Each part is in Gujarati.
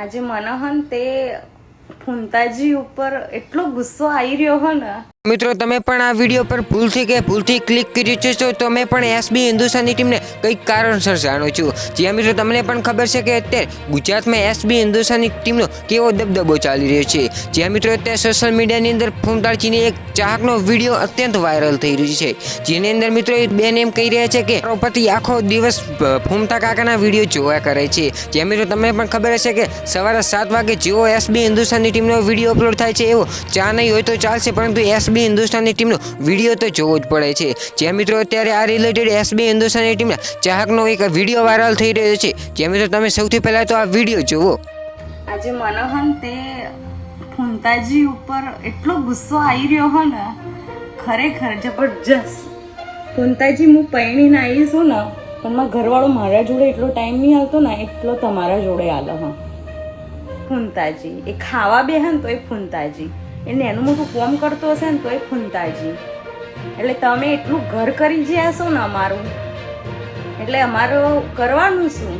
આજે મને હન તે ફૂંતાજી ઉપર એટલો ગુસ્સો આવી રહ્યો હો ને મિત્રો તમે પણ આ વિડીયો પર ભૂલથી ક્લિક કર્યું છે તો તમે પણ એસબી હિન્દુસ્તાનની ટીમને કંઈક કારણસર જાણો છો। જ્યાં મિત્રો તમને પણ ખબર છે કે અત્યારે ગુજરાતમાં એસબી હિન્દુસ્તાનની ટીમનો કેવો દબદબો ચાલી રહ્યો છે। જ્યાં મિત્રો અત્યારે સોશિયલ મીડિયાની અંદર ફૂમતાજીની એક ચાહકનો વિડીયો અત્યંત વાયરલ થઈ રહ્યો છે। જેની અંદર મિત્રો બેન એમ કહી રહ્યા છે કે મારો પતિ આખો દિવસ ફૂમતા કાકાના વિડીયો જોયા કરે છે। જ્યાં મિત્રો તમને પણ ખબર હશે કે સવારે 7 વાગે જેવો એસબી હિન્દુસ્તાનની ટીમનો વિડીયો અપલોડ થાય છે એવો ચા નહીં હોય તો ચાલશે પરંતુ એસબી હિન્દુસ્તાનની ટીમનો વિડીયો તો જોવો જ પડે છે। જ્યાં મિત્રો અત્યારે આ રિલેટેડ એસબી હિન્દુસ્તાનની ટીમના ચાહકનો એક વિડીયો વાયરલ થઈ રહ્યો છે। જ્યાં મિત્રો તમે સૌથી પહેલા તો આ વિડીયો જુઓ। આજે મને હન તે ફૂંતાજી ઉપર એટલો ગુસ્સો આવી રહ્યો હો ને ખરેખર જબરજસ્ત। ફૂંતાજી હું પૈણીને આવી છું ને પણ મારા ઘરવાળો મારા જોડે એટલો ટાઈમ નહીં આવતો ને એટલો તમારા જોડે આલો હા। ફૂંતાજી એ ખાવા બેહે ને તો એ ફૂંતાજી એને એનું મોટું કોમ કરતો હશે ને તો એ ફૂંતાજી એટલે તમે એટલું ઘર કરી જ્યા છો ને અમારું એટલે અમારું કરવાનું શું?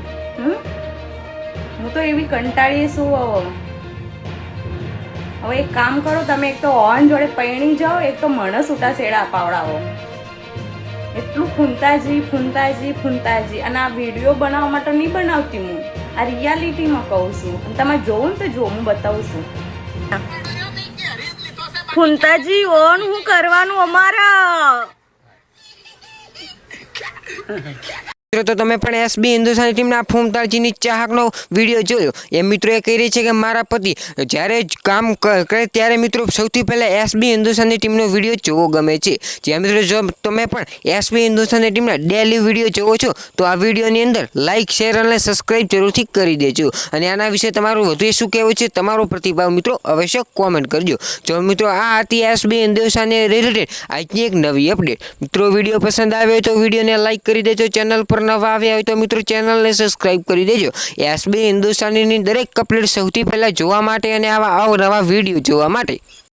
હું તો એવી કંટાળી છું। હવે એક કામ કરો તમે એક તો ઓન જોડે પૈણી જાઓ એક તો મને છૂટા છેડા અપાવડાવો। એટલું ફૂંતાજી અને આ વિડીયો બનાવવા માટે નહીં બનાવતી હું આ રિયાલિટીમાં કહું છું અને તમે જોવું ને તો જો હું બતાવું છું। ફૂંતાજી ઓન હું કરવાનું અમારા તો તમે પણ એસબી હિન્દુસ્તાની ટીમના ફૂમતાજીની ચાહકનો વિડીયો જોયો। એ મિત્રો એ કહી રહી છે કે મારા પતિ જ્યારે જ કામ કરે ત્યારે મિત્રો સૌથી પહેલાં એસબી હિન્દુસ્તાની ટીમનો વિડીયો જોવો ગમે છે। જ્યાં મિત્રો જો તમે પણ એસબી હિન્દુસ્તાની ટીમના ડેલી વિડીયો જોવો છો તો આ વિડીયોની અંદર લાઇક શેર અને સબસ્ક્રાઈબ જરૂરથી કરી દેજો। અને આના વિશે તમારું વધુ શું કહેવું છે તમારો પ્રતિભાવ મિત્રો અવશ્ય કોમેન્ટ કરજો। જો મિત્રો આ હતી એસબી હિન્દુસ્તાની રિલેટેડ આજની એક નવી અપડેટ। મિત્રો વિડીયો પસંદ આવ્યો તો વિડીયોને લાઇક કરી દેજો। ચેનલ પર નવા આવ્યા હોય તો મિત્રો ચેનલને સબસ્ક્રાઇબ કરી દેજો। એસબી હિન્દુસ્તાનીની દરેક અપડેટ સૌથી પહેલાં જોવા માટે અને આવા અવનવા વિડીયો જોવા માટે।